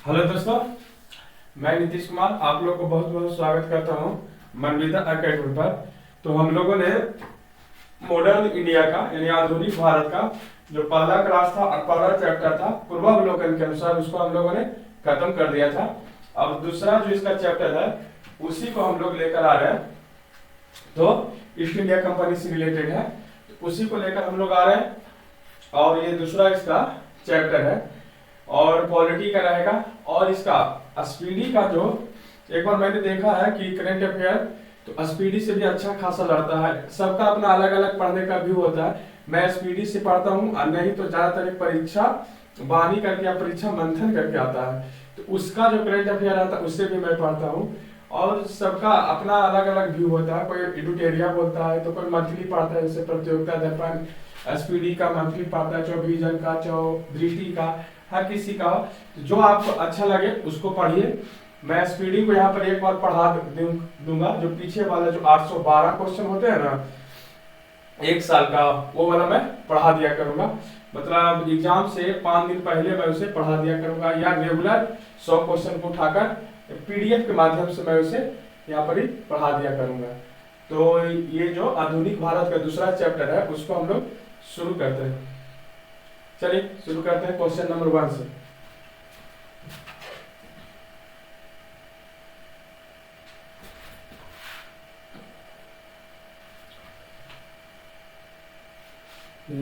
Hello दोस्तों, मैं नीतीश कुमार आप लोग को बहुत बहुत स्वागत करता हूँ मनविता अकेडमी पर। तो हम लोगों ने मॉडर्न इंडिया का यानी आधुनिक भारत का जो पहला क्लास था और पहला चैप्टर था पूर्वावलोकन के अनुसार उसको हम लोगों ने खत्म कर दिया था। अब दूसरा जो इसका चैप्टर है उसी को हम लोग लेकर आ रहे हैं। तो ईस्ट इंडिया कंपनी से रिलेटेड है, तो उसी को लेकर हम लोग आ रहे हैं और ये दूसरा इसका चैप्टर है और पॉलिटी का रहेगा। और इसका स्पीडी का जो एक बार मैंने देखा है कि करंट अफेयर तो स्पीडी से भी अच्छा खासा लड़ता है। सबका अपना अलग अलग पढ़ने का व्यू होता है। मैं स्पीडी से पढ़ता हूँ और नहीं तो ज्यादातर एक परीक्षा वाणी करके या परीक्षा मंथन करके आता है, तो उसका जो करंट अफेयर आता है उससे भी मैं पढ़ता हूँ। और सबका अपना अलग अलग व्यू होता है। कोई एडिटोरिया बोलता है तो कोई मंथली पढ़ता है, जैसे प्रतियोगिता दर्पण एसपीडी का मंथली पढ़ता है, 24 जन का, दृष्टि का, हर किसी का। तो जो आपको अच्छा लगे उसको पढ़िए। मैं स्पीडिंग को यहाँ पर एक बार पढ़ा दूंगा। जो पीछे वाला जो 812 क्वेश्चन होते हैं ना एक साल का, वो वाला मैं पढ़ा दिया करूंगा। मतलब एग्जाम से 5 दिन पहले मैं उसे पढ़ा दिया करूंगा, या रेगुलर 100 क्वेश्चन को उठाकर पीडीएफ के माध्यम से मैं उसे यहाँ पर ही पढ़ा दिया करूंगा। तो ये जो आधुनिक भारत का दूसरा चैप्टर है उसको हम लोग शुरू करते हैं। चलिए शुरू करते हैं क्वेश्चन नंबर 1 से।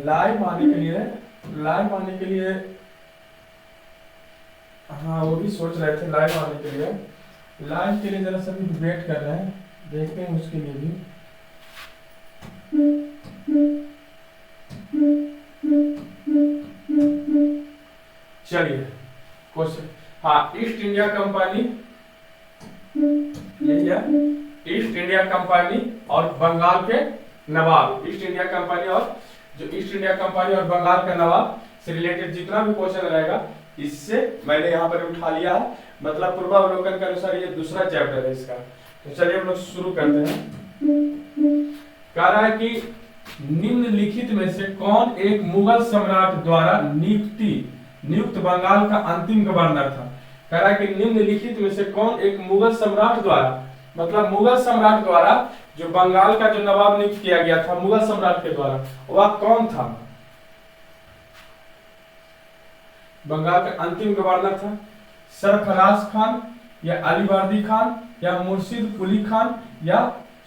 लाइव आने के लिए हाँ वो भी सोच रहे थे लाइव आने के लिए। लाइव के लिए जरा सभी वेट कर रहे हैं, देखते हैं उसके लिए भी। चलिए क्वेश्चन, हाँ ईस्ट इंडिया कंपनी, यही है ईस्ट इंडिया कंपनी और बंगाल के नवाब। ईस्ट इंडिया कंपनी और जो ईस्ट इंडिया कंपनी और बंगाल का नवाब से रिलेटेड जितना भी क्वेश्चन रहेगा इससे मैंने यहाँ पर उठा लिया है। मतलब पूर्वावलोकन के अनुसार ये दूसरा चैप्टर है इसका। तो चलिए हम लोग शुरू करते हैं। कह रहा है कि निम्नलिखित में से कौन एक मुगल सम्राट द्वारा नियुक्त बंगाल का अंतिम गवर्नर था। कह रहा है कि निम्नलिखित में से कौन एक मुगल सम्राट द्वारा, मतलब मुगल सम्राट द्वारा जो बंगाल का जो नवाब नियुक्त किया गया था मुगल सम्राट के द्वारा, वह कौन था। बंगाल का अंतिम गवर्नर था सरफराज खान या अलीवर्दी खान या मुर्शिद कुली खान या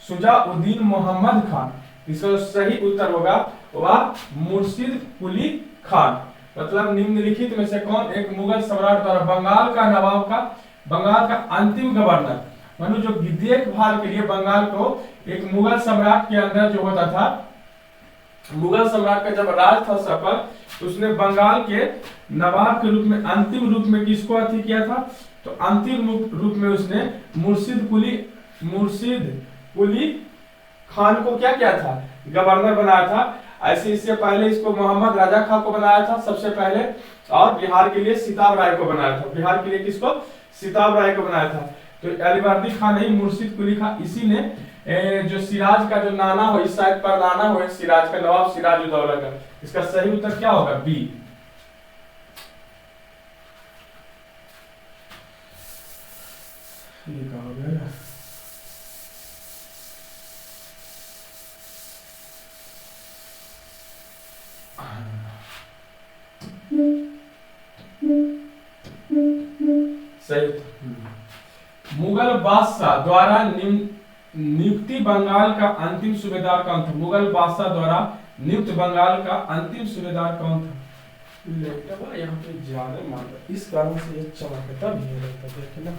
शुजाउद्दीन मोहम्मद खान। इसका सही उत्तर होगा वह मुर्शिद कुली खान। मतलब निम्नलिखित में से कौन एक मुगल सम्राट द्वारा बंगाल का नवाब का, बंगाल का अंतिम गवर्नर, मानो जो देखभाल के लिए बंगाल को एक मुगल सम्राट के अंदर जो होता था, मुगल सम्राट का जब राज था सफल, तो उसने बंगाल के नवाब के रूप में अंतिम रूप में किसको अथी किया था, तो अंतिम रूप में उसने मुर्शिद कुली खान को क्या किया था, गवर्नर बनाया था। ऐसे इससे पहले इसको मोहम्मद राजा खान को बनाया था सबसे पहले, और बिहार के लिए सिताब राय को बनाया था। बिहार के लिए किसको, सिताब राय को बनाया था। तो अलीवर्दी खान नहीं, मुर्शिद कुली खान, इसी ने जो सिराज का जो नाना हो, इस साइड पर नाना हो सिराज का, नवाब सिराजुद्दौला का। इसका सही उत्तर क्या होगा, बी। लिखा हो गया। सही। मुगल बादशाह द्वारा नियुक्ति बंगाल का अंतिम सूबेदार कौन था। मुगल बादशाह द्वारा नियुक्त बंगाल का अंतिम सूबेदार कौन था। यहाँ पे ज्यादा मात्रा इस कारण से ये चमकता भी है, लगता देखना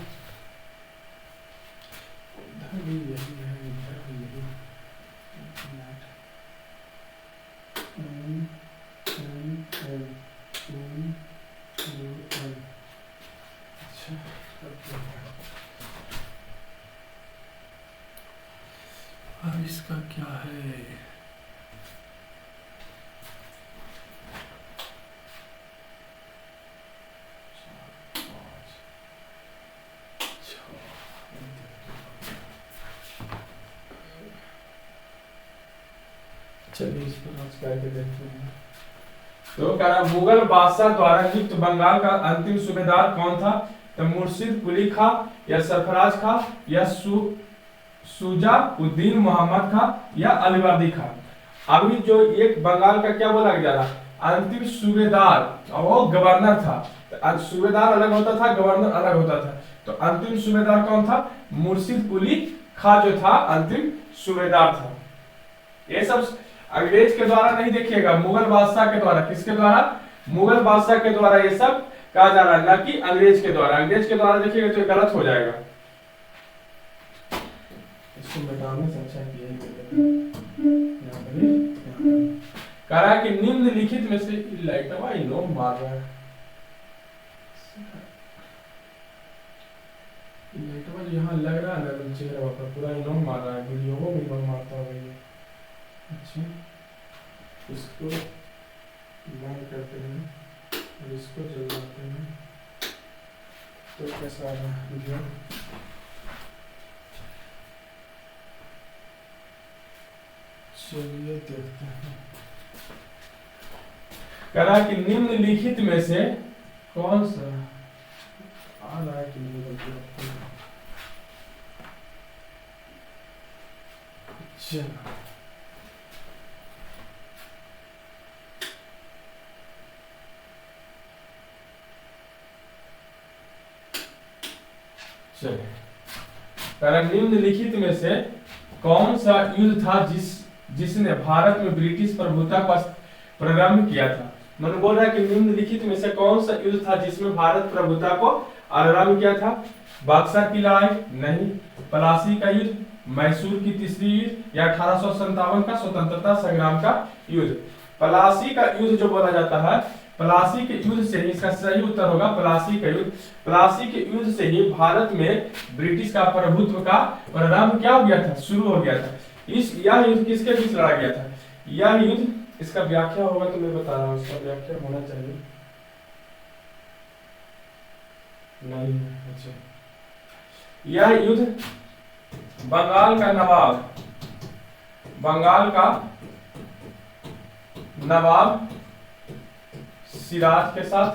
अब इसका क्या है, चलिए इस पर आज करके देखते हैं। तो कह रहा मुगल बादशाह द्वारा नियुक्त बंगाल का अंतिम सूबेदार कौन था, तो मुर्शिद कुली खां या सरफराज खां या शुजा-उद-दीन मोहम्मद खां या अलीवर्दी खां। अभी जो एक बंगाल का क्या बोला जा रहा, अंतिम सूबेदार, और वो गवर्नर था। तो सूबेदार अलग होता था, गवर्नर अलग होता था। तो अंतिम सूबेदार कौन था? मुर्शिद कुली खां जो था अंतिम सूबेदार था। ये सब अंग्रेज के द्वारा नहीं देखिएगा, मुगल बादशाह के द्वारा। किसके द्वारा? मुगल बादशाह के द्वारा ये सब कहा जा रहा है, ना कि अंग्रेज के द्वारा। अंग्रेज के द्वारा देखिएगा तो ये गलत हो जाएगा। इसको मिटाने से अच्छा किया ही कह रहा है कि निम्नलिखित में से लाइटवा नो मार रहा है, लाइटवा जो यहाँ लग रहा है ना चेहरा पर पूरा इनो मार रहा है, वीडियो को भी मारता होगा ये। अच्छा, इसको बंद करते हैं और इसको जलाते हैं तो कैसा आ रहा है वीडियो। चलिए देखते हैं। कह रहा है कि निम्नलिखित में से कौन सा आ रहा है कि नहीं बल्कि निम्नलिखित में से कौन सा युद्ध था जिसने भारत में ब्रिटिश प्रभुता का प्रारंभ किया था। मैंने बोल रहा है कि निम्नलिखित में से कौन सा युद्ध था जिसमें भारत प्रभुता को आरंभ किया था। बक्सर की लड़ाई नहीं, प्लासी का युद्ध, मैसूर की तीसरी युद्ध, या 1857 का स्वतंत्रता संग्राम का युद्ध। प्लासी का युद्ध जो बोला जाता है, प्लासी के युद्ध से ही, इसका सही उत्तर होगा प्लासी का युद्ध। प्लासी के युद्ध से ही भारत में ब्रिटिश का प्रभुत्व का प्रारंभ क्या हो गया था, शुरू हो गया था। यह युद्ध किसके बीच लड़ा गया था? यह युद्ध, इसका व्याख्या होगा तो मैं बता रहा हूँ, इसका व्याख्या होना चाहिए नहीं। अच्छा, यह युद्ध बंगाल का नवाब सिराज के साथ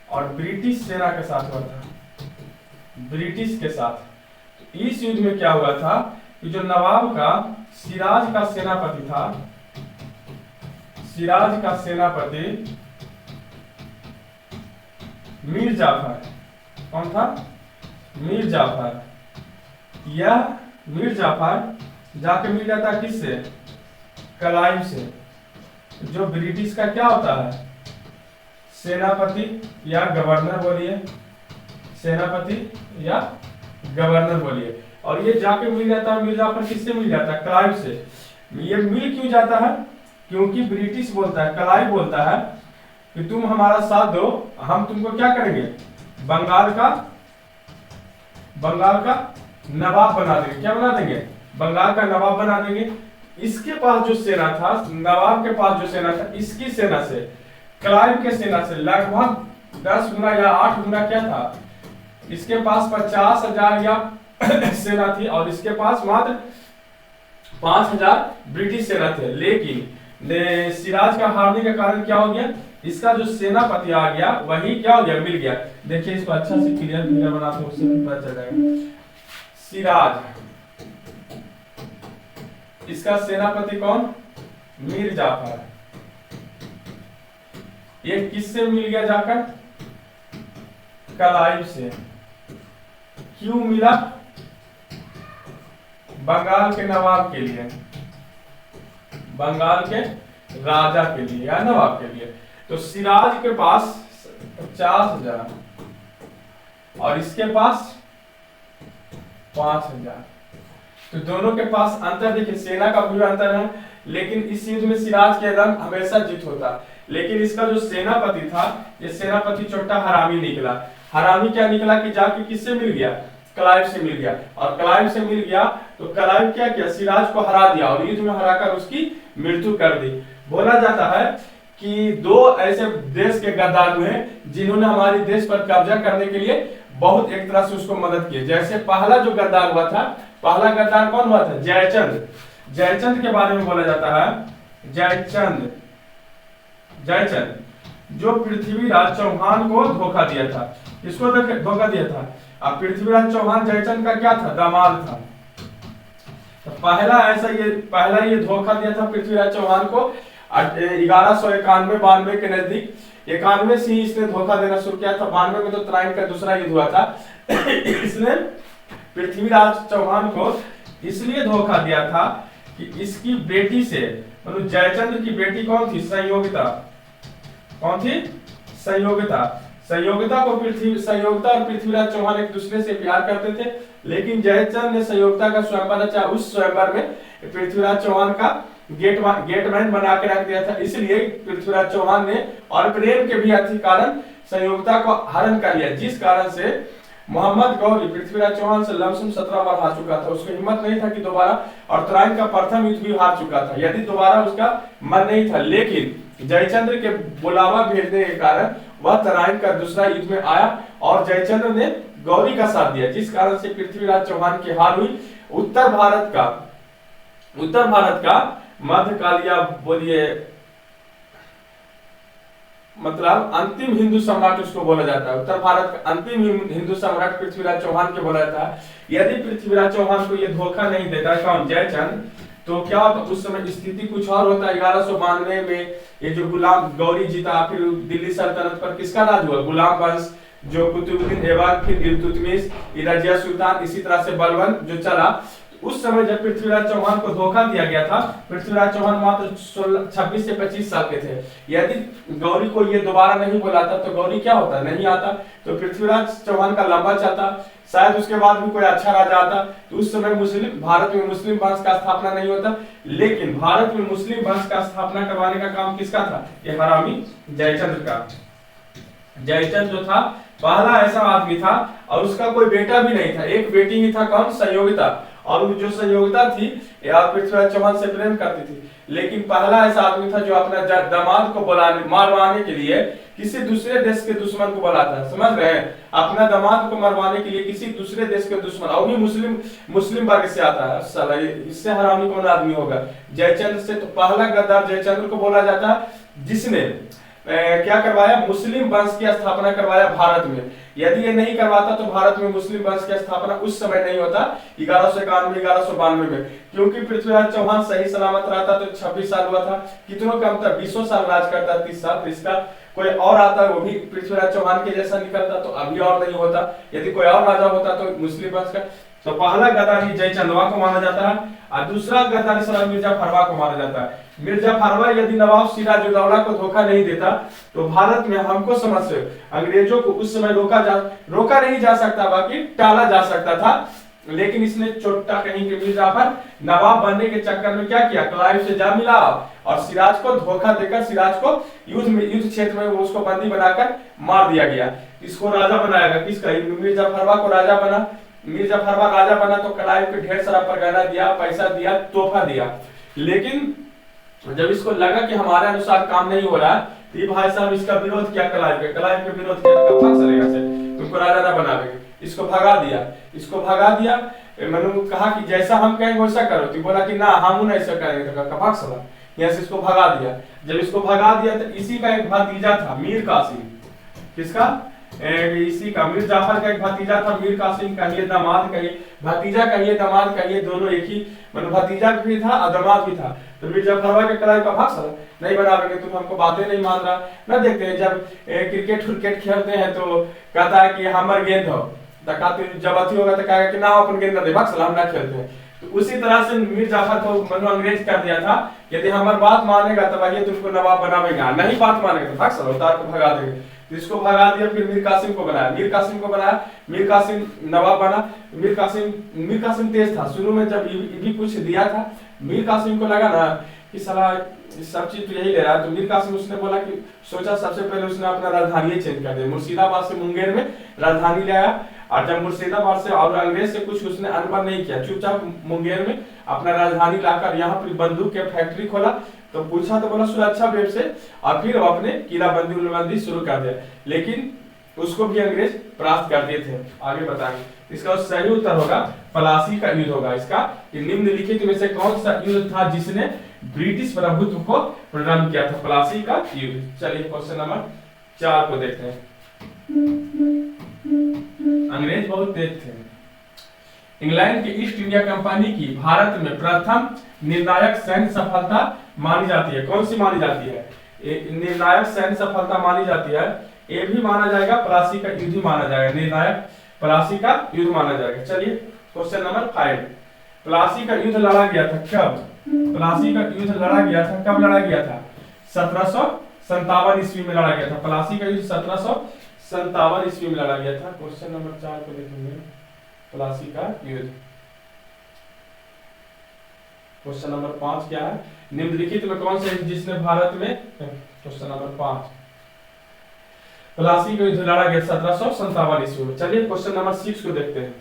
और ब्रिटिश सेना के साथ हुआ था, ब्रिटिश के साथ। तो इस युद्ध में क्या हुआ था कि जो नवाब का सिराज का सेनापति था, सिराज का सेनापति मीर जाफर, कौन था? मीर जाफर। यह मीर जाफर जाके मिल जाता है किससे? क्लाइव से, जो ब्रिटिश का क्या होता है? सेनापति या गवर्नर बोलिए, सेनापति या गवर्नर बोलिए। और ये जाके मिल जाता है, मीर जाफर किससे मिल जाता है? क्लाइव से। ये मिल क्यों जाता है? क्योंकि ब्रिटिश बोलता है, क्लाइव बोलता है कि तुम हमारा साथ दो, हम तुमको क्या करेंगे? बंगाल का नवाब बना देंगे। क्या बना देंगे? बंगाल का नवाब बना देंगे। इसके पास जो सेना था, नवाब के पास जो सेना था, इसकी सेना से, क्लाइव के सेना से लगभग 10 गुना या 8 गुना क्या था? इसके पास 50,000 या सेना थी और इसके पास मात्र 5,000 ब्रिटिश सेना थे। लेकिन सिराज का हारने के कारण क्या हो गया? इसका जो सेनापति आ गया वही क्या हो गया? मिल गया। देखिए इसको अच्छा से क्लियर बनाते हैं, उससे भी पता चल जाएगा। सिराज, इसका सेनापति कौन? मीर जाफर। ये किससे मिल गया जाकर? क्लाइव से। क्यों मिला? बंगाल के नवाब के लिए, बंगाल के राजा के लिए या नवाब के लिए। तो सिराज के पास 50,000 और इसके पास 5,000। तो दोनों के पास अंतर देखिए, सेना का भी अंतर है, लेकिन इस युद्ध में सिराज के रंग हमेशा जीत होता। लेकिन इसका जो सेनापति था, ये सेनापति छोटा हरामी निकला। हरामी क्या निकला कि जाके किससे मिल गया? क्लाइव से मिल गया। और क्लाइव से मिल गया तो क्लाइव क्या किया? सिराज को हरा दिया और युद्ध में हराकर उसकी मृत्यु कर दी। बोला जाता है कि 2 ऐसे देश के गद्दार हुए जिन्होंने हमारे देश पर कब्जा करने के लिए बहुत एक तरह से उसको मदद की। जैसे पहला जो गद्दार हुआ था, पहला गद्दार कौन हुआ था? जयचंद। जयचंद के बारे में बोला जाता है, जयचंद जो पृथ्वीराज चौहान को धोखा दिया था। किसको धोखा दिया था? अब पृथ्वीराज चौहान जयचंद का क्या था? दामाद था। तो पहला ये धोखा दिया था पृथ्वीराज चौहान को 1191-92 के नजदीक। 91 से ही इसने धोखा देना शुरू किया था। 92 में तो तराइन का दूसरा युद्ध हुआ था। इसने पृथ्वीराज चौहान को इसलिए धोखा दिया था कि इसकी बेटी से, मतलब जयचंद्र की बेटी कौन थी? संयोगिता। कौन थी? संयोगिता। संयोगिता और पृथ्वीराज चौहान एक दूसरे से प्यार करते थे, लेकिन जयचंद ने संयोगिता का स्वयंवर रचा। उस स्वयंवर में पृथ्वीराज चौहान का गेटमैन बना के रख दिया था। इसलिए पृथ्वीराज चौहान ने और प्रेम के भी अति कारण संयोगिता को हरण कर लिया, जिस कारण से मोहम्मद गौरी पृथ्वीराज चौहान से लमसम 17 बार हार चुका था। उसको हिम्मत नहीं था कि दोबारा, और तराइन का प्रथम युद्ध भी हार चुका था, यदि दोबारा उसका मन नहीं था। लेकिन जयचंद्र के बुलावा भेजने के कारण वह तराइन का दूसरा युद्ध में आया और जयचंद्र ने गौरी का साथ दिया, जिस कारण से पृथ्वीराज चौहान की हार हुई। उत्तर भारत का मध्यकाल या बोलिए मतलब अंतिम हिंदू सम्राट उसको बोला जाता है। उत्तर भारत का अंतिम हिंदू सम्राट पृथ्वीराज चौहान के बोला जाता है। यदि पृथ्वीराज चौहान को ये धोखा नहीं देता कौन? जयचंद, तो क्या होता? उस समय स्थिति कुछ और होता। 1192 में ये जो गुलाम गौरी जीता, फिर दिल्ली सल्तनत पर किसका राज हुआ? गुलाम वंश, जो कुतुबुद्दीन ऐबक, फिर इल्तुतमिश, रजिया सुल्तान, इसी तरह से बलबन जो चला। उस समय जब पृथ्वीराज चौहान को धोखा दिया गया था, पृथ्वीराज चौहान मात्र 26 से 25 साल के थे। यदि गौरी को ये दोबारा नहीं बुलाता तो गौरी क्या होता? नहीं आता, तो पृथ्वीराज चौहान का लंबा चलता। शायद उसके बाद भी कोई अच्छा राजा आता, तो उस समय भारत में मुस्लिम वंश का स्थापना नहीं होता। लेकिन भारत में मुस्लिम वंश का स्थापना करवाने का काम किसका था? ये हरामी जयचंद्र का। जयचंद जो था पहला ऐसा आदमी था, और उसका कोई बेटा भी नहीं था, एक बेटी ही था। कौन? संयोगिता। और वो जो संयोगिता थी यार पृथ्वीराज चौहान से प्रेम करती थी, लेकिन पहला ऐसा आदमी था जो अपना दामाद को मारवाने के लिए किसी दूसरे देश के दुश्मन को बुलाता है। समझ रहे हैं? अपना दामाद को मरवाने के लिए किसी दूसरे देश के दुश्मन, और भी मुस्लिम वर्ग से आता है। साला इससे हरामी कौन आदमी होगा? जयचंद्र से तो पहला गद्दार जयचंद्र को बोला जाता है, जिसने क्या करवाया? मुस्लिम वंश की स्थापना करवाया भारत में। यदि ये नहीं करवाता तो भारत में मुस्लिम वंश की स्थापना उस समय नहीं होता, 1191-1192 में। क्योंकि पृथ्वीराज चौहान सही सलामत रहता तो 26 साल हुआ था। कितनों कम था? 20 साल राज करता, 30 साल। तो इसका कोई और आता, वो भी पृथ्वीराज चौहान के जैसा निकलता, तो अभी और नहीं होता। यदि कोई और राजा होता तो मुस्लिम वंश का। तो पहला गद्दारी जयचंदवा को माना जाता है, और दूसरा गद्दारी सलाम मिर्जा फरवा को माना जाता है। मिर्जा फरवा यदि नवाब सिराजुद्दौला को धोखा नहीं देता तो भारत में हमको समझ से अंग्रेजों को उस समय रोका नहीं जा सकता, बाकी टाला जा सकता था। लेकिन इसने चोट्टा कहीं के मिर्जा पर नवाब बनने के चक्कर में क्या किया? क्लाइव से जा मिला और सिराज को धोखा देकर सिराज को युद्ध क्षेत्र में उसको बंदी बनाकर मार दिया गया। इसको राजा बनाया गया। किसका? मिर्जा फरवा को राजा बना। मिर्जा फरवा राजा बना तो क्लाइव को ढेर सारा परगना दिया, पैसा दिया, तोहफा दिया। लेकिन जब इसको लगा कि हमारे अनुसार काम नहीं हो रहा है, तो ये भाई साहब इसका विरोध किया। क्लाइव के विरोध किया, तुमको राजा ना बनावेंगे। इसको भगा दिया। मैंने कहा कि जैसा हम कहेंगे वैसा करो, तो बोला कि ना हम ऐसा करेंगे, तो कहा सला यहाँ से इसको भगा दिया। जब इसको भगा दिया तो इसी का एक भतीजा था मीर कासिम। किसका? इसी का मीर जाफर का एक भतीजा था मीर कासिम। कहिए दामाद, कहिए भतीजा, कहिए दामाद, कहिए दोनों एक ही, मतलब भतीजा भी था और दामाद भी था। तो मीर जाफरवा के क्लाइव का भाग सला नहीं बनावेंगे, तुम हमको बातें नहीं मान रहा। ना देखते हैं जब क्रिकेट खेलते हैं तो कहता है कि हमर गेंद हो, जब अति होगा तो कहेगा कि ना अपन गेंद ना दे, भाग सला हम ना खेलते हैं। तो उसी तरह से मीर जाफर को मनो अंग्रेज कर दिया था, यदि हमारी बात मानेगा तो भाई तुमको नवाब बनावेगा, नहीं बात मानेगा तो भाग सला उतार को भगा देंगे। इसको भगा दिया। फिर मीर कासिम को बनाया। मीर कासिम नवाब बना। मीर कासिम तेज था शुरू में। जब ये भी कुछ दिया था, मीर कासिम को लगा ना कि साला सब चीज तो यही ले रहा है, तो मीर कासिम उसने बोला कि सोचा सबसे पहले उसने अपना राजधानी चेंज कर दिया। मुर्शिदाबाद से मुंगेर में राजधानी ले आया, और जब मुर्शिदाबाद से और अंग्रेज से कुछ उसने अनबन नहीं किया, चुपचाप मुंगेर में अपना राजधानी लाकर यहाँ पर बंदूक के फैक्ट्री खोला। तो पूछा तो बोला सुरक्षा वेब से, और फिर अपने किलाबंदी शुरू कर दिया। लेकिन उसको भी अंग्रेज परास्त कर दिए थे। आगे बताएंगे। इसका सही उत्तर होगा प्लासी का युद्ध होगा इसका। कि निम्नलिखित में से कौन सा युद्ध था जिसने ब्रिटिश प्रभुत्व को प्रारंभ किया था? प्लासी का युद्ध। चलिए क्वेश्चन नंबर 4 को देखते हैं। अंग्रेज बहुत तेज थे। इंग्लैंड की ईस्ट इंडिया कंपनी की भारत में प्रथम निर्णायक सैन्य सफलता मानी जाती है। कौन सी मानी जाती है? निर्णायक सैन्य सफलता मानी जाती है। ये भी माना जाएगा, प्लासी का युद्ध माना जाएगा, निर्णायक प्लासी का युद्ध माना जाएगा। चलिए क्वेश्चन नंबर 5, प्लासी का युद्ध लड़ा गया था कब? प्लासी का युद्ध लड़ा गया था कब? लड़ा गया था 1757 ईस्वी में लड़ा गया था। प्लासी का युद्ध 1757 ईस्वी में लड़ा गया था। क्वेश्चन नंबर 4 को देखेंगे, प्लासी का युद्ध। क्वेश्चन नंबर 5 क्या है? निम्नलिखित में कौन से जिसने भारत में, क्वेश्चन नंबर 5, प्लासी का युद्ध लड़ा गया 1757 ईस्वी में। चलिए क्वेश्चन नंबर 6 को देखते हैं।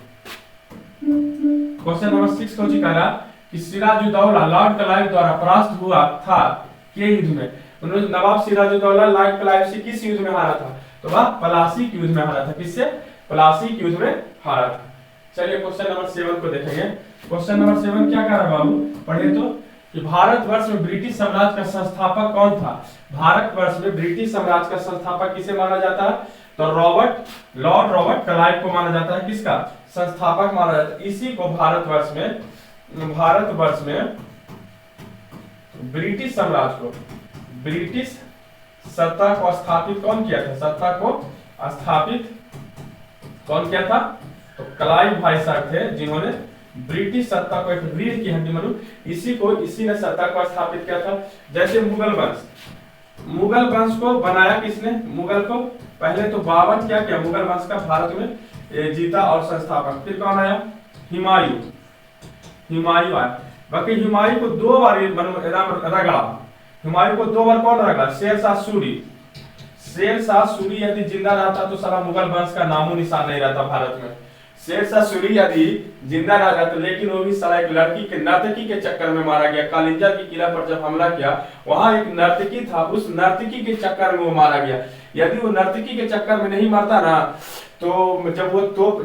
क्वेश्चन नंबर 6 को रहा कि सिराजुद्दौला लॉर्ड क्लाइव द्वारा परास्त हुआ था के युद्ध में। उन्होंने नवाब सिराजुद्दौला लॉर्ड क्लाइव से किस युद्ध में हारा था? तो वह प्लासी के युद्ध में हारा था। किससे? प्लासी के युद्ध में हारा था। चलिए क्वेश्चन नंबर 7 को देखेंगे। क्वेश्चन नंबर 7 क्या कह रहा है बाबू? पढ़िए तो कि भारतवर्ष में ब्रिटिश साम्राज्य का संस्थापक कौन था? भारतवर्ष में ब्रिटिश साम्राज्य का संस्थापक किसे माना जाता है? तो लॉर्ड रॉबर्ट क्लाइव को माना जाता है। किसका? संस्थापक माना जाता है। इसी को भारतवर्ष में ब्रिटिश साम्राज्य को, ब्रिटिश सत्ता को स्थापित कौन किया था? सत्ता को स्थापित कौन किया था? तो क्लाइव भाई साहब थे जिन्होंने ब्रिटिश सत्ता को, एक रीढ़ की हड्डी मानो, इसी ने सत्ता को स्थापित किया था। जैसे मुगल वंश को बनाया किसने? मुगल को पहले तो बाबर क्या किया मुगल वंश का भारत में जीता और संस्थापक। फिर कौन आया? हुमायूं आया। बाकी हुमायूं को 2 बार रगड़ा। हुमायूं को 2 बार कौन रगड़ा? शेरशाह सूरी यदि जिंदा रहता तो सारा मुगल वंश का नामो निशान नहीं रहता भारत में। शेरशाह सूरी यदि जिंदा रह जाता, लेकिन वो भी साला एक लड़की के नर्तकी के चक्कर में मारा गया। कालिंजर की किला पर जब हमला किया, वहां एक नर्तकी था, उस नर्तकी के चक्कर में वो मारा गया। यदि वो नर्तकी के चक्कर में नहीं मरता ना, तो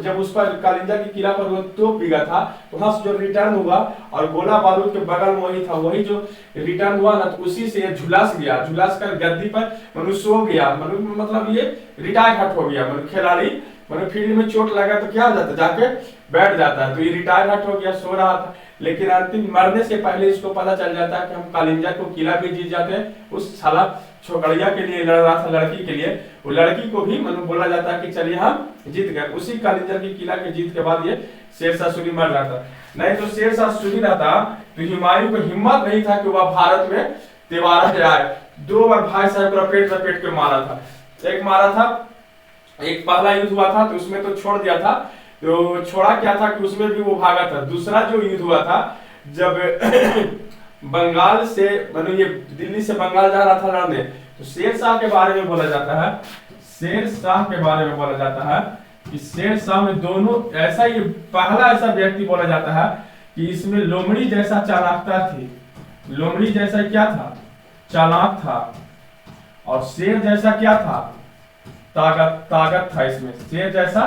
जब उस पर कालिंजर की किला पर वो तोप बिगा था, तो वहां से जो रिटर्न हुआ और गोला बारूद के बगल में वही था, वही जो रिटर्न हुआ ना, तो उसी से झुलस कर गद्दी पर मनुष्य सो गया। मतलब ये रिटायर हो गया। खिलाड़ी फील्ड में चोट लगा तो क्या हो जाता है? जाके बैठ जाता है। तो ये रिटायर हो गया, सो रहा था, लेकिन अंतिम मरने से पहले इसको पता चल जाता है कि हम कालिंजर को किला भी जीत जाते हैं। उस साला छोकड़िया के लिए लड़ रहा था, लड़की के लिए, वो लड़की को भी बोला जाता है कि चलिए हम जीत गए। उसी कालिंजर की किला के जीत के बाद ये शेरशाह सूरी मर जाता। नहीं तो शेरशाह सूरी रहता तो हुमायूं को हिम्मत नहीं था कि वह भारत में तिवारा जाए। 2 बार भाई साहब को लपेट के मारा था। एक पहला युद्ध हुआ था तो उसमें तो छोड़ दिया था, तो छोड़ा क्या था कि उसमें भी वो भागा था। दूसरा जो युद्ध हुआ था जब बंगाल से ये दिल्ली से बंगाल जा रहा था लड़ने, तो शेरशाह के बारे में बोला जाता है। शेरशाह के बारे में बोला जाता है कि शेरशाह में दोनों ऐसा, ये पहला ऐसा व्यक्ति बोला जाता है कि इसमें लोमड़ी जैसा चालाकता थी। लोमड़ी जैसा क्या था? चालाक था। और शेर जैसा क्या था? ताकत था। इसमें शेर जैसा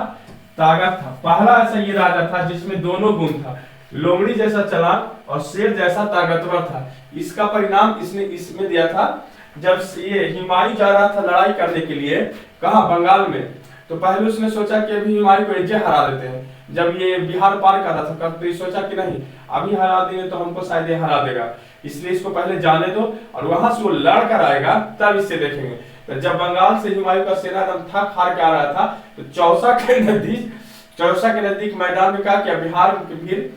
ताकत था। पहला ऐसा ये राजा था जिसमें दोनों गुण था, लोमड़ी जैसा चालाक और शेर जैसा ताकतवर था। इसका परिणाम इसमें दिया था जब ये हुमायूं जा रहा था लड़ाई करने के लिए, कहाँ? बंगाल में। तो पहले उसने सोचा कि अभी हुमायूं को एजे हरा देते हैं। जब ये बिहार पार कर रहा था तो ये सोचा कि नहीं, अभी हरा देंगे तो हमको शायद ये हरा देगा, इसलिए इसको पहले जाने दो और वहां से वो लड़ कर आएगा तब इससे देखेंगे। तो जब बंगाल से हुमायूं का सेना थक हार के आ रहा था, तो चौसा के नजदीक मैदान में क्या किया? बिहार के फिर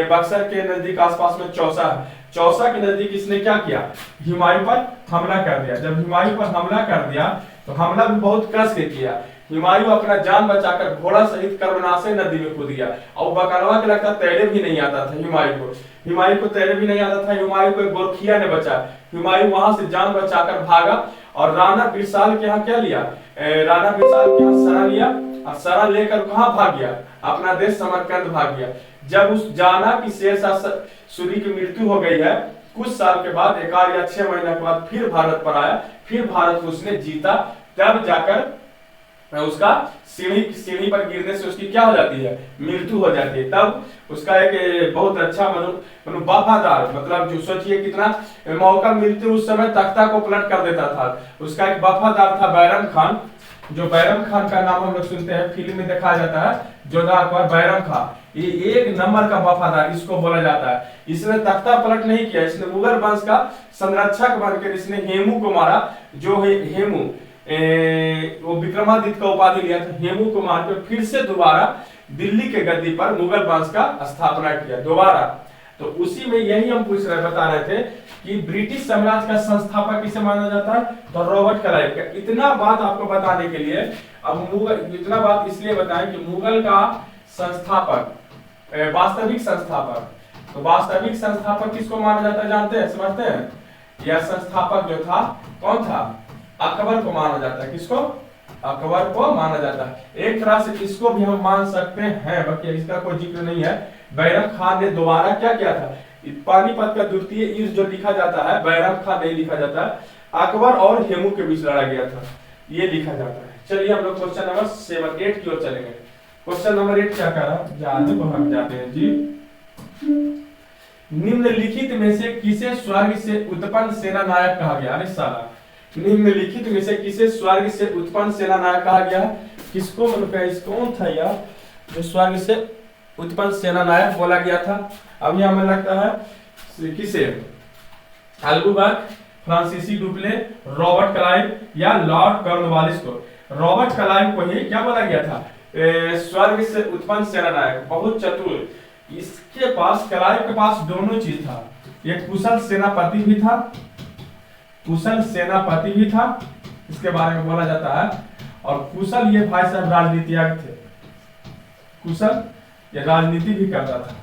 बक्सर के नजदीक आसपास में चौसा है। चौसा के नजदीक इसने क्या किया? हुमायूं पर हमला कर दिया। जब हुमायूं पर हमला कर दिया तो हमला भी बहुत कस के किया। हुमायूं अपना जान बचाकर घोड़ा सहित कर्मनाशय नदी में कूद गया और बकलवा के लगता तैरे भी नहीं आता था हुमायूं को तैरे भी नहीं आता था। हुमायूं को एक गोरखिया ने बचाया। हुमायूं वहां से जान बचाकर भागा और राणा बिरसाल के यहाँ क्या लिया? राणा बिरसाल के यहाँ सरा लिया और सरा लेकर कहाँ भाग गया? अपना देश समरकंद भाग गया। जब उस जाना कि शेरशाह सूरी की मृत्यु हो गई है, कुछ साल के बाद 1 या 6 महीने के बाद फिर भारत पर आया, फिर भारत को उसने जीता। तब जाकर उसका सीढ़ी पर गिरने से उसकी क्या हो जाती है? मृत्यु हो जाती है। तब उसका एक बहुत अच्छा वफादार, मतलब जो सोचिए कितना मौका मिलते उस समय तख्ता को पलट कर देता था। उसका एक वफादार था बैरम खान। जो बैरम खान का नाम हम लोग सुनते हैं, फिल्म में दिखाया जाता है जोधा अकबर बैरम खान, ये एक नंबर का वफादार इसको बोला जाता है। इसने तख्ता पलट नहीं किया, इसने मुगल वंश का संरक्षक बनकर इसने हेमू को मारा। जो हेमू वो विक्रमादित्य का उपाधि लिया था, हेमू को मार के फिर से दोबारा दिल्ली के गद्दी पर मुगल वंश का स्थापना किया दोबारा। तो उसी में यही हम बता रहे थे कि ब्रिटिश साम्राज्य का संस्थापक किसे माना जाता है, तो रॉबर्ट क्लाइव का। इतना बात आपको बताने के लिए अब मुगल, इतना बात इसलिए बताएं कि मुगल का संस्थापक, वास्तविक संस्थापक, तो वास्तविक संस्थापक किसको माना जाता है जानते हैं, समझते हैं? यह संस्थापक जो था कौन था, अकबर को माना जाता है। किसको? अकबर को माना जाता है। एक तरह से इसको भी हम मान सकते हैं, बाकी इसका कोई जिक्र नहीं है। बैरम खान ने दोबारा क्या किया था, पानीपत का द्वितीय युद्ध जो लिखा जाता है, बैरम खान नहीं लिखा जाता है, अकबर और हेमू के बीच लड़ा गया था, ये लिखा जाता है। चलिए हम लोग क्वेश्चन नंबर 7-8 की ओर चलेंगे। क्वेश्चन नंबर 8 क्या कह रहा, हम जाते हैं जी। निम्नलिखित में से किसे स्वर्ग से उत्पन्न सेना नायक कहा गया? अरे साला, निम्नलिखित में से किसे स्वर्ग से उत्पन्न सेना नायक कहा गया? किसको, मतलब कौन था यार जो स्वर्ग से उत्पन्न सेना नायक बोला गया था? अभी हमें लगता है किसे, अल्बुकर्क, फ्रांसीसी डुप्ले, रॉबर्ट क्लाइव या लॉर्ड कॉर्नवालिस को। रॉबर्ट क्लाइव को ही क्या बोला गया था, स्वर्ग से उत्पन्न सेना नायक, बहुत चतुर। इसके पास, क्लाइव के पास दोनों चीज था, एक कुशल सेनापति भी था, कुशल सेनापति भी था, इसके बारे में बोला जाता है। और कुशल ये भाई साहब राजनीतिज्ञ थे, कुशल ये राजनीति भी करता था,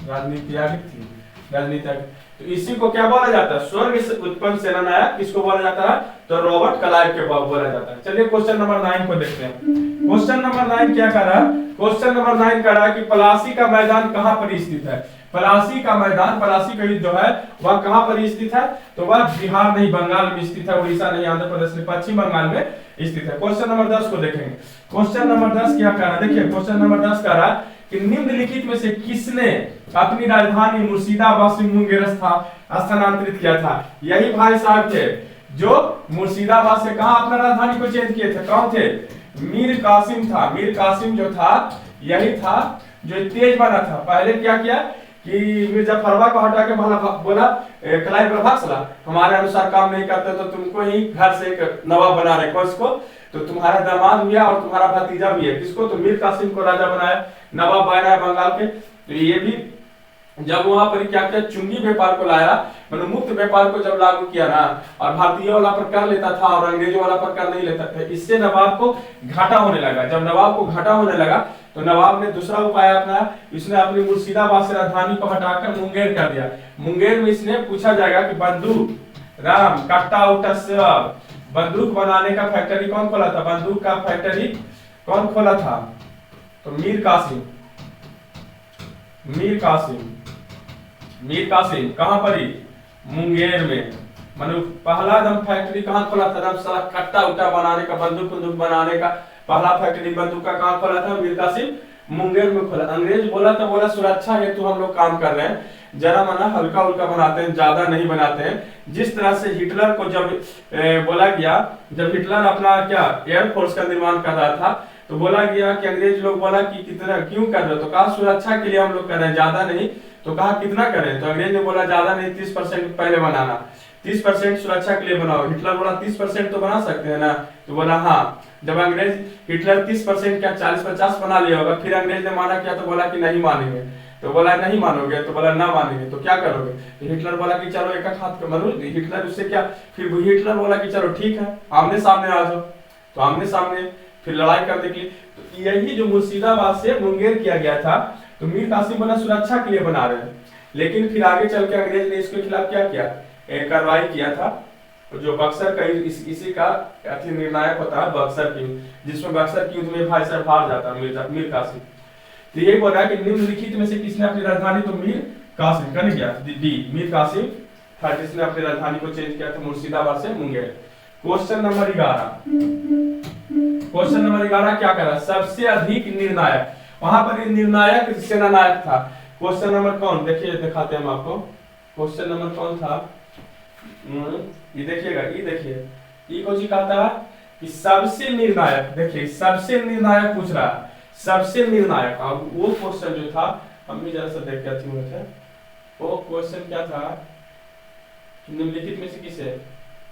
राजनीतिज्ञ थी, राजनीतिज्ञ। तो इसी को क्या बोला जाता है, स्वर्ग से उत्पन्न सेना नायक किसको बोला जाता है, तो रॉबर्ट क्लाइव के बोला जाता है। चलिए क्वेश्चन नंबर 9 को देखते हैं। क्वेश्चन नंबर 9 क्या कर रहा है, क्वेश्चन नंबर 9 कह रहा है कि प्लासी का मैदान कहां पर स्थित है? प्लासी का मैदान, प्लासी का युद्ध जो है वह कहां पर स्थित है, तो वह बिहार नहीं बंगाल में स्थित है, उड़ीसा नहीं आंध्र प्रदेश नहीं, पश्चिम बंगाल में स्थित है। क्वेश्चन नंबर 10 को देखेंगे। क्वेश्चन नंबर 10 क्या कह रहा है, देखिए क्वेश्चन नंबर 10 कह रहा है कि निम्नलिखित में से किसने अपनी राजधानी मुर्शिदाबाद से मुंगेर स्थानांतरित किया था? यही भाई साहब थे जो मुर्शिदाबाद से कहा अपना राजधानी को चेंज किए थे। कौन थे? मीर कासिम था। मीर कासिम जो था यही था जो तेज बना था। पहले क्या किया कि मिर्जा फरवा को हटा के बोला क्लाइव प्रभासला हमारे अनुसार काम नहीं करते तो तुमको ही घर से एक नवाब बना रहे, किसको, तो तुम्हारा दामाद भी है और तुम्हारा भतीजा भी है, किसको, तो मीर कासिम को राजा बनाया, नवाब बनाया बंगाल के। तो ये भी जब वहां पर क्या किया, चुंगी व्यापार को लाया, मतलब मुक्त व्यापार को जब लागू किया ना, और भारतीय वाला पर कर लेता था और अंग्रेजों वाला पर कर नहीं लेता था, इससे नवाब को घाटा होने लगा। जब नवाब को घाटा होने लगा तो नवाब ने दूसरा उपाय अपनाया, इसने अपनी मुर्शिदाबाद से राजधानी को हटाकर मुंगेर कर दिया। मुंगेर में इसने पूछा जाएगा कि बंदूक, राम, कट्टा उट्टा सब, बंदूक बनाने का फैक्ट्री कौन खोला था, बंदूक का फैक्ट्री कौन खोला था, तो मीर कासिम। मीर कासिम, मीर कासिम कहां पर ही, मुंगेर में। मतलब पहला दम फैक्ट्री कहां खोला था, दम सारा कट्टा उट्टा बनाने का, बंदूक बंदूक बनाने का पहला फैक्ट्री बंदूक का कहां खोला था, मीर कासिम मुंगेर में खोला। अंग्रेज बोला था, बोला सुरक्षा हेतु हम लोग काम कर रहे हैं, जरा मना हल्का उल्का बनाते हैं, ज्यादा नहीं बनाते हैं। जिस तरह से हिटलर को जब बोला गया, जब हिटलर अपना क्या एयरफोर्स का निर्माण कर रहा था, तो बोला गया कि अंग्रेज लोग बोला कि कितना क्यों कर रहे हो, तो कहा सुरक्षा के लिए हम लोग कर रहे हैं, ज्यादा नहीं। तो कहा कितना करें, तो अंग्रेज ने बोला ज्यादा नहीं, 30% पहले बनाना, 30% सुरक्षा के लिए बनाओ। हिटलर बोला 30% तो बना सकते हैं ना, तो बोला हाँ। जब अंग्रेज, हिटलर 30% क्या 40-50 बना लिया होगा, फिर अंग्रेज ने माना क्या, तो बोला कि नहीं मानेंगे, तो बोला नहीं मानोगे, तो बोला ना मानेंगे, तो क्या करोगे, तो हिटलर बोला कि चलो एक हाथ मनो, हिटलर उससे क्या, फिर हिटलर बोला कि चलो ठीक है आमने सामने आ जाओ, तो आमने सामने फिर लड़ाई करने के लिए। तो यही जो मुर्शिदाबाद से मुंगेर किया गया था, तो मीर कासिम बना सुरक्षा के लिए बना रहे हैं, लेकिन फिर आगे चल के अंग्रेज ने इसके खिलाफ क्या किया, कार्रवाई किया था। जो बक्सर का इसी का अति निर्णायक होता है बक्सर की, जिसमें बक्सर की युद्ध में भाई साहब हार जाता है मीर कासिम। तो यही बोला कि निम्नलिखित में से किसने अपनी राजधानी, तो मीर कासिम कर गया, डी मीर कासिम था जिसने अपनी राजधानी को चेंज किया था मुर्शिदाबाद से Munger. Question number 11, question number 11 क्या कर रहा है, सबसे अधिक निर्णायक, वहां पर निर्णायक सेना नायक था। क्वेश्चन नंबर कौन, देखिए दिखाते हैं हम आपको, क्वेश्चन नंबर कौन था, ये देखिएगा, ये देखिए, ये कौन सी कहता है, कि सबसे निर्णायक, देखिए सबसे निर्णायक पूछ रहा है, सबसे निर्णायक। अब वो क्वेश्चन जो था, हम भी जरा सा देख के अच्छी हुए थे, वो क्वेश्चन क्या था, निम्नलिखित में से किसे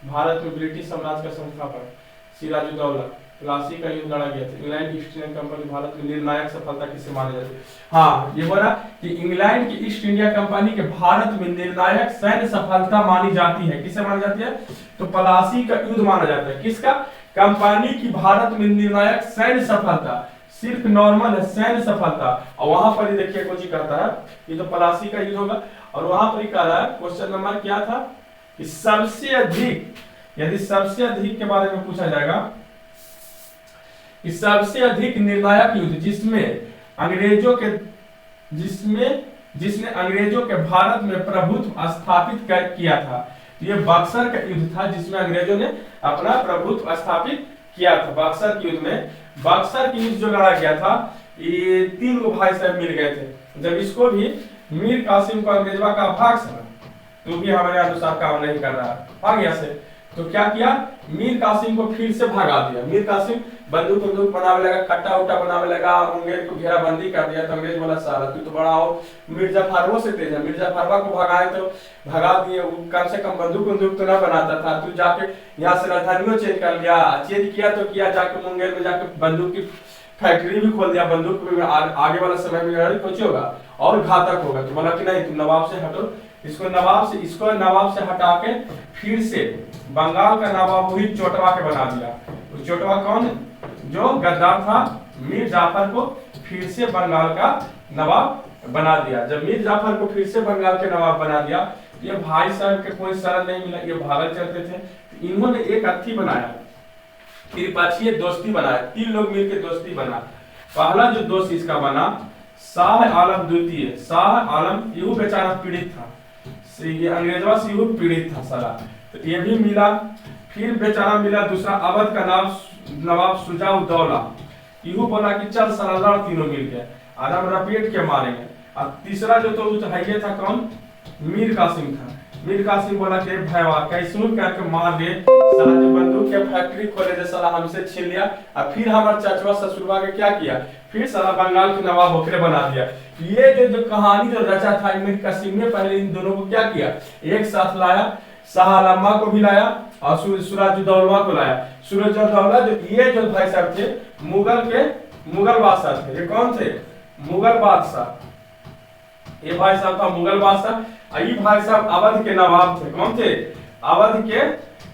भारत में ब्रिटिश साम्राज्य का संस्थापक सिराजुद्दौला, प्लासी का युद्ध लड़ा गया था, England east India company Bharat में निर्णायक सफलता किसे मानी जाती है। हाँ, ये बोला कि इंग्लैंड की ईस्ट इंडिया कंपनी के भारत में निर्णायक सैन्य सफलता मानी जाती है, किसे मानी जाती है, तो प्लासी का युद्ध माना जाता है। किसका, कंपनी की भारत में निर्णायक सैन्य सफलता, सिर्फ नॉर्मल है सैन्य सफलता। और वहां पर ही देखिए कुछ ही कहता है, ये तो प्लासी का युद्ध होगा। और वहां पर ही कह रहा है, क्वेश्चन नंबर क्या था कि सबसे अधिक, यदि सबसे अधिक के बारे में पूछा जाएगा कि सबसे अधिक निर्णायक युद्ध जिसमें अंग्रेजों के, जिसने अंग्रेजों के भारत में प्रभुत्व स्थापित किया था, ये बक्सर का युद्ध था जिसमें अंग्रेजों ने अपना प्रभुत्व स्थापित किया था। बक्सर के युद्ध में, बक्सर के युद्ध जो लड़ा गया था, ये 3 गो भाई साहब मिल गए थे। जब इसको भी मीर कासिम को अंग्रेजवा का भाग समझ, तो भी हमारे अनुसार काम नहीं कर रहा, भाग यहाँ से, तो क्या किया, मीर कासिम को फिर से भगा दिया। मीर कासिम बंदूक बनावे लगा, कट्टा उट्टा बनावे लगा, मुंगेर को घेराबंदी कर दिया। तो अंग्रेज बोला साला तू तो बड़ा हो, मिर्जा फारवा से तेज है, मिर्जा फारवा को भगाए तो भगा दिए, कम से कम बंदूक तो ना बनाता था, तू जाके यहाँ से राजधानियों चेंज कर लिया, चेंज किया तो किया, जाके मुंगेर में जाके बंदूक की फैक्ट्री भी खोल दिया, बंदूक भी आगे वाला समय में कुछ होगा और घातक होगा। तो बोला कि नहीं तुम नवाब से हटो, इसको नवाब से हटा के फिर से बंगाल का नवाब वही चोटवा के बना दिया। तो चोटवा कौन, जो गद्दार था, मीर जाफर को फिर से बंगाल का नवाब बना दिया। जब मीर जाफर को फिर से बंगाल के नवाब बना दिया, ये भाई साहब के कोई शरण नहीं मिला, ये भागल चलते थे। तो इन्होंने एक अथी बनाया, त्रिपक्षीय दोस्ती बनाया, 3 लोग मिलकर दोस्ती बना। पहला जो दोस्त इसका बना शाह आलम द्वितीय, शाह आलम, यू बेचारा पीड़ित था, ये अंग्रेजवा से यू पीड़ित था साला, तो ये भी मिला। फिर बेचारा मिला दूसरा अवध का नवाब शुजाउद्दौला, यू बोला कि चल साला लड़, तीनों मिल के आदम रपेट के मारेंगे। और तीसरा जो तो है था कौन, मीर कासिम था। मीर कासिम बोला कि भाईवा कैसे करके मार दे, साला जो बंदूक के फैक्ट्री खोले दे, साला हमसे छीन लिया। और फिर हमारे चचवा ससुरवा के क्या किया, फिर साला बंगाल के नवाब होकर बना दिया। ये जो कहानी जो रचा था मीर कासिम ने, पहले इन दोनों को क्या किया, एक साथ लाया, शाह आलम को भी लाया और सिराजुद्दौला को लाया। सिराजुद्दौला जो भाई साहब थे मुगल बादशाह थे। ये कौन थे, मुगल बादशाह। ये भाई साहब था मुगल बादशाह, ये भाई साहब अवध के नवाब थे। कौन थे, अवध के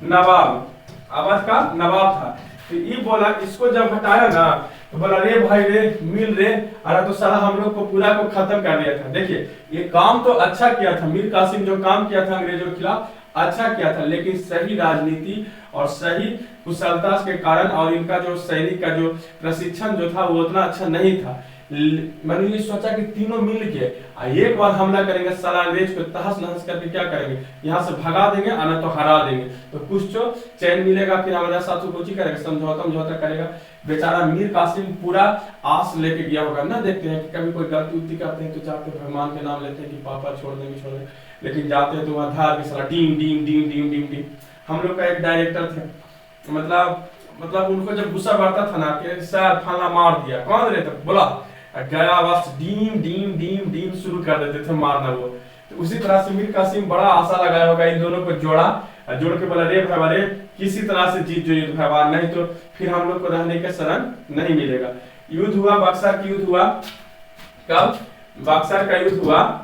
नवाब, अवध का नवाब था। तो ये बोला, इसको जब हटाया ना तो बोला रे भाई रे मिल रे, अरे तो साला हम लोग को पूरा को खत्म कर दिया था। देखिए ये काम तो अच्छा किया था, मीर कासिम जो काम किया था अंग्रेजों के खिलाफ अच्छा किया था, लेकिन सही राजनीति और सही कुशलता के कारण और इनका जो सैनिक का जो प्रशिक्षण जो था वो उतना अच्छा नहीं था। मैंने ये सोचा कि तीनों मिल के एक बार हमला करेंगे, साला अंग्रेज को तहस नहस करके क्या करेंगे, यहाँ से भगा देंगे, आना तो हरा देंगे, तो कुछ तो चैन मिलेगा, फिर हमारे साथ कुछ ही करेगा, समझौता करेगा। बेचारा मीर कासिम पूरा आस लेके गया होगा ना। देखते हैं कि कभी कोई गलती उल्टी करते हैं तो जाते भगवान के नाम लेते हैं कि पापा छोड़ देंगे, लेकिन जाते हैं तो वहाँ धार की साला डीम डीम डीम डीम डीम डीम। हम लोग का एक डायरेक्टर थे, मतलब उनको जब गुस्सा बढ़ता था ना कि सर फला मार दिया, कौन रहता बोला गया, बस डीम डीम डीम डीम शुरू कर देते थे मारना वो। तो उसी तरह से मीर कासिम बड़ा आशा लगाया होगा, इन दोनों को जोड़ के बोला रे भाई रे किसी तरह से जीत जो युद्ध भाई, नहीं तो फिर हम लोग को रहने के शरण नहीं मिलेगा। युद्ध हुआ, बक्सर का युद्ध हुआ। कब बक्सर का युद्ध हुआ,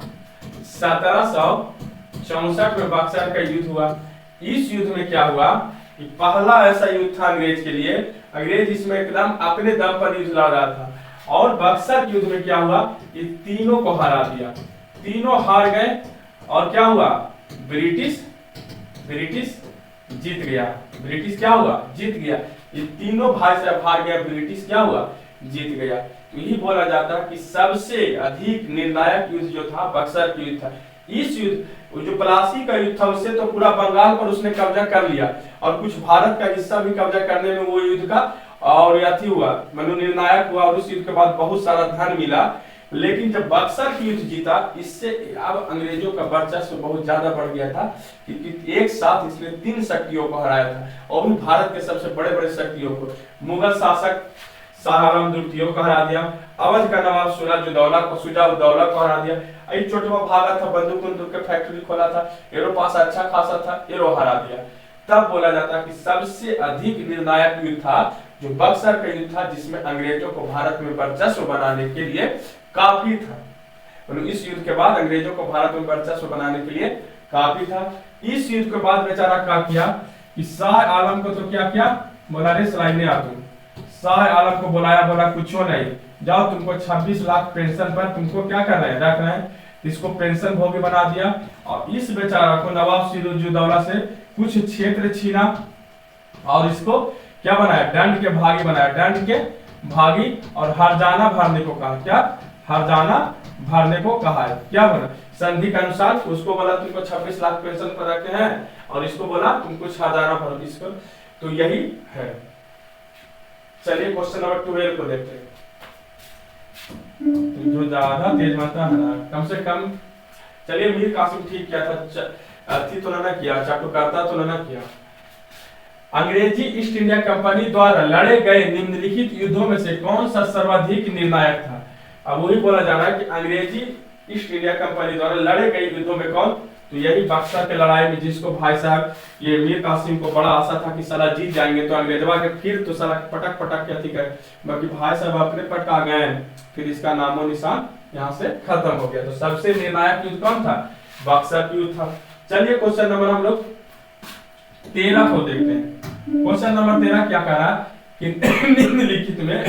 1764 में बक्सर का युद्ध हुआ। इस युद्ध में क्या हुआ, पहला ऐसा युद्ध था अंग्रेज के लिए, अंग्रेज इसमें एकदम अपने दम पर युद्ध लड़ रहा था। और बक्सर के युद्ध में क्या हुआ, ये तीनों को हरा दिया, तीनों हार गए। और क्या हुआ, ब्रिटिश जीत गया। ब्रिटिश क्या हुआ, जीत गया। ये तीनों भाई साहब हार गया, ब्रिटिश क्या हुआ, जीत गया। तो यही बोला जाता है कि सबसे अधिक निर्णायक युद्ध जो था बक्सर का युद्ध था। इस युद्ध जो प्लासी का युद्ध था उससे तो पूरा बंगाल पर उसने कब्जा कर लिया और कुछ भारत का हिस्सा भी कब्जा करने में वो युद्ध का और अथी हुआ, निर्णायक हुआ। और उस युद्ध के बाद बहुत सारा धन मिला, लेकिन जब बक्सर की युद्ध जीता, इससे अब अंग्रेजों का वर्चस्व बहुत ज्यादा बढ़ गया था, क्योंकि एक साथ इसने 3 शक्तियों को हराया था, और भी भारत के सबसे बड़े बड़े शक्तियों को। मुगल शासक शाह आलम द्वितीय को हरा दिया, अवध का नवाब सुजाउद्दौला को हरा दिया। एक छोटा भागा था, बंदूक के फैक्ट्री खोला था, एरो पास अच्छा खासा था, एरो हरा दिया। तब बोला जाता कि सबसे अधिक निर्णायक युद्ध था जो बक्सर का युद्ध था, जिसमें अंग्रेजों को भारत में वर्चस्व बनाने के लिए काफी था। इस युद्ध के बाद अंग्रेजों को भारत में वर्चस्व बनाने के लिए काफी था। इस युद्ध के बाद बेचारा क्या किया कि शाह आलम को तो क्या किया, बोला रे सलाइने आ तुम। शाह आलम को बुलाया, बोला कुछ नहीं, जाओ तुमको 26 लाख पेंशन पर तुमको क्या करना है, रखना है। इसको पेंशन भोगी बना दिया, और इस बेचारा को नवाब सिराजुद्दौला से कुछ क्षेत्र छीना, और इसको क्या बनाया, दंड के भागी बनाया, दंड के भागी, और हरजाना भरने को कहा। क्या, हरजाना भरने को कहा है। क्या बना, संधि के अनुसार उसको बोला तुमको 26 लाख पेंशन पर रखे हैं, और इसको बोला तुम कुछ हरजाना भरो इसको। तो यही है। चलिए क्वेश्चन नंबर 12 को देखते हैं। जो ज्यादा तेज माता है ना, कम से कम। चलिए मीर कासिम ठीक किया था, थी तो ना किया, चाटुकारिता तो ना किया। अंग्रेजी ईस्ट इंडिया कंपनी द्वारा लड़े गए निम्नलिखित युद्धों में से कौन सा सर्वाधिक निर्णायक था। अब वही बोला जा रहा है कि अंग्रेजी ईस्ट इंडिया कंपनी द्वारा लड़े गए युद्धों में कौन, तो यही बक्सर के लड़ाई में, जिसको भाई साहब ये मीर कासिम को बड़ा आशा था कि साला जीत जाएंगे तो अंग्रेजवा के, फिर तो साला पटक पटक के अथी करे, बाकी भाई साहब अपने पटका गए, फिर इसका नामो निशान यहाँ से खत्म हो गया। तो सबसे निर्णायक युद्ध कौन था, बक्सर युद्ध था। चलिए क्वेश्चन नंबर हम लोग 13 को देखते हैं। क्वेश्चन नंबर 13 क्या कह रहा है कि निम्नलिखित में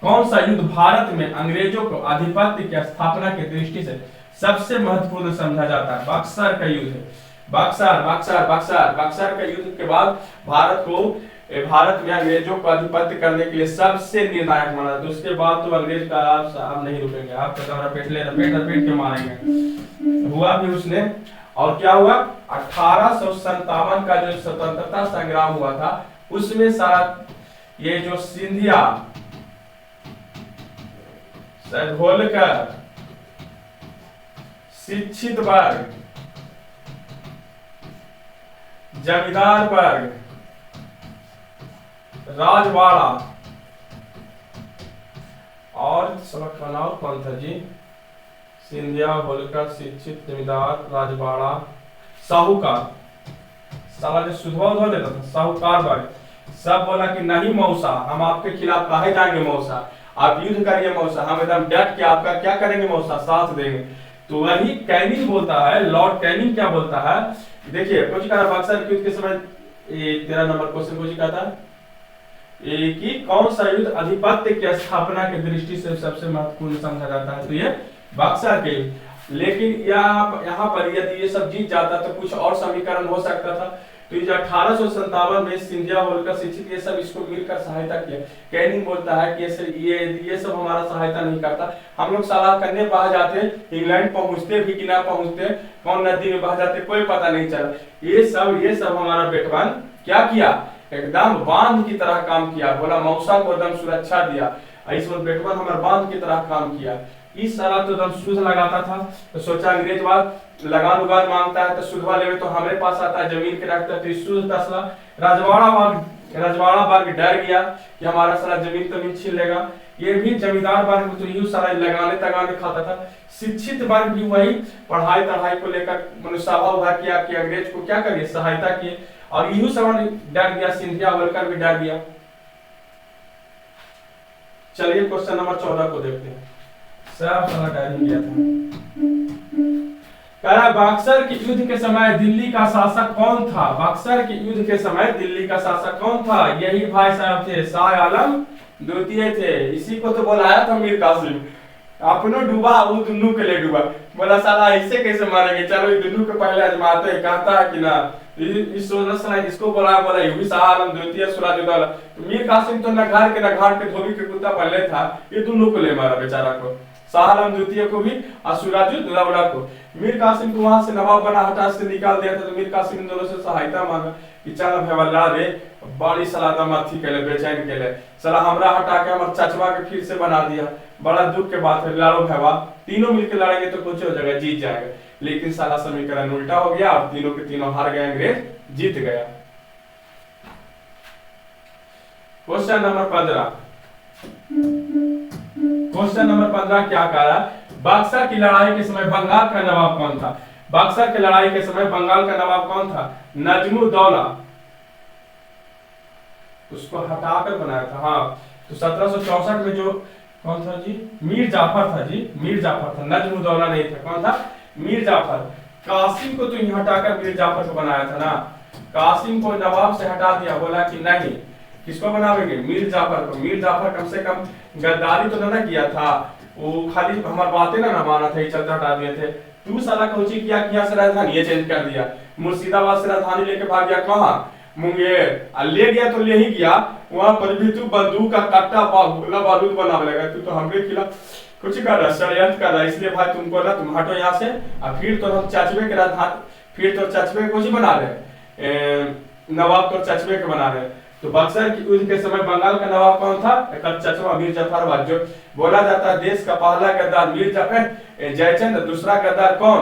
कौन सा युद्ध भारत में अंग्रेजों को आधिपत्य की स्थापना की दृष्टि से सबसे महत्वपूर्ण समझा जाता है। बक्सर का युद्ध है। बक्सर का युद्ध के बाद भारत में अंग्रेजों को आधिपत्य करने के लिए सबसे निर्णायक माना। तो उसके बाद तो अंग्रेज का आप नहीं रुकेंगे, आप रपेट के मारेंगे। हुआ भी उसने, और क्या हुआ, 1857 का जो स्वतंत्रता संग्राम हुआ था, उसमें सारा ये जो सिंधिया, होलकर, शिक्षित वर्ग, जमींदार वर्ग, राजवाड़ा, और सबक का नाम कौन था जी, सिंधिया, होलकर, शिक्षित, जमींदार, राजवाड़ा, साहूकार, साला जो सुधवा देता था, साहूकार वर्ग, सब बोला कि नहीं मौसा, हम आपके खिलाफ काहे जाएंगे मौसा, आप युद्ध करिए मौसा, हम एकदम डट के आपका क्या करेंगे मौसा, साथ देंगे। तो वही कैनिंग बोलता है, लॉर्ड कैनिंग क्या बोलता है, देखिए कुछ कहा बक्सर युद्ध के समय, 13 नंबर क्वेश्चन कुछ कहता है कि कौन सा युद्ध आधिपत्य की स्थापना की दृष्टि से सबसे महत्वपूर्ण समझा जाता है, तो ये बक्सर के। लेकिन यहाँ पर यदि ये सब जीत जाता तो कुछ और समीकरण हो सकता था। तो ये 1857 में सिंधिया, होलकर, शिक्षित, ये सब इसको मिलकर सहायता किया। कैनिंग बोलता है कि ये सब हमारा सहायता नहीं करता, हम लोग सलाह करने बह जाते, इंग्लैंड पहुंचते भी कि ना पहुंचते, कौन नदी में बह जाते कोई पता नहीं चला। ये सब हमारा बेटवान क्या किया, एकदम बांध की तरह काम किया, बोला मौसा को एकदम सुरक्षा दिया, ऐसा बेटवान हमारा बांध की तरह काम किया। इस साल तो एकदम सुध लगाता था, तो सोचा अंग्रेजवाद लगान उगान मांगता है तो सुधवा लेवे तो हमारे पास आता है, जमीन के रखता है तो इस सुध तसला। राजवाड़ा वर्ग डर गया कि हमारा सारा जमीन छीन लेगा। ये भी जमींदार वर्ग तो यूं सारा लगाने तगाने खाता था। शिक्षित वर्ग भी वही पढ़ाई तढ़ाई को लेकर मनुष्य उभर किया कि अंग्रेज को क्या करिए, सहायता किए, और यूं सब डर गया, सिंधिया, होलकर भी डर गया। चलिए क्वेश्चन नंबर 14 को देखते हैं। सब सारा डायरी किया था। बक्सर के युद्ध के समय दिल्ली का शासक कौन था, बक्सर के युद्ध के समय दिल्ली का शासक कौन था, यही भाई साहब थे, शाह आलम द्वितीय थे। इसी को तो बोलाया था मीर कासिम, अपनो डूबा वो दुनू के लिए डूबा, बोला साला ऐसे कैसे मारेंगे, चलो ये दुनू के पहले आजमाते हैं, कहता है कि ना इस इसको बोला ये भी शाह आलम द्वितीय सिराजुद्दौला। तो मीर कासिम तो न घर के न घाट के धोबी के कुत्ता पहले था, ये दोनों को ले मारा बेचारा को, शाह आलम द्वितीय को भी और सिराजुद्दौला को। मीर कासिम को वहां से नवाब बना हटा से निकाल दिया था, तो मीर कासिम इन दोनों से सहायता मांगा। कि चल भेवला रे बड़ी सलाह अथी के बेचैन के ले सला हमरा हटा के हमर चचवा के फिर से बना दिया। बड़ा दुख के बात है, लालो भैवा तीनों मिलकर लड़ेंगे तो कुछ हो जाएगा, जीत जाएगा, लेकिन साला समीकरण उल्टा हो गया और तीनों के तीनों हार गए, अंग्रेज जीत गया। क्वेश्चन नंबर 15, क्वेश्चन नंबर 15 क्या कह रहा है? बक्सर की लड़ाई के समय बंगाल का नवाब कौन था? बक्सर की लड़ाई के समय बंगाल का नवाब कौन था? नजमुद्दौला। उसको हटाकर बनाया था। हाँ, तो 1764 में जो कौन था जी? मीर जाफर था जी, मीर जाफर था, नजमुद्दौला नहीं था। कौन था? मीर जाफर। कासिम को तो यहाँ हटाकर मीर जाफर को बनाया था ना, कासिम को नवाब से हटा दिया, बोला कि नहीं, किसको बनावेंगे? मीर जाफर को। मीर जाफर कम से कम गद्दारी तो ना किया था, वो खाली हमारी बातें ना माना था, चलते हटा दिए थे। तू साला कोची किया से राजधानी ये चेंज कर दिया, मुर्शिदाबाद से राजधानी लेके भाग गया कहाँ? मुंगेर। ले गया तो ले ही गया, वहां पर भी तू बंदूक का कट्टा गोला बारूद बनावे लगा। तू तो हमरे खिलाफ कुछ कर रहा, षड्यंत्र कर रहा, इसलिए भाई तुमको ना, तुम हटो यहाँ से। और फिर तो हम चचबे के राजधानी, फिर तो चचबे को ही बना रहे, नवाब तो चचबे के बना रहे। तो बक्सर की युद्ध के समय बंगाल का नवाब कौन था? एक चचवा मीर जाफर। जो बोला जाता है देश का पहला गद्दार मीर जाफर जयचंद, दूसरा गद्दार कौन?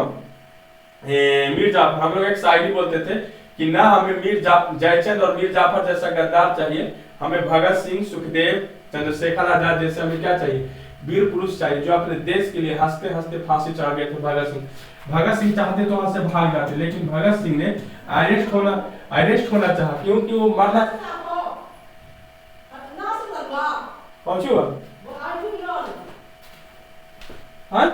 मीर जाफर। हम लोग एक शायरी बोलते थे कि ना हमें जयचंद और मीर जाफर जैसा गद्दार चाहिए, हमें भगत सिंह, सुखदेव, चंद्रशेखर आजाद जैसे हमें क्या चाहिए? वीर पुरुष चाहिए, जो अपने देश के लिए हंसते हंसते फांसी चढ़ गए थे। भगत सिंह, भगत सिंह चाहते तो वहां से भाग जाते, लेकिन भगत सिंह ने अरेस्ट होना चाहा, क्योंकि वो मरना पहुंचू। हाँ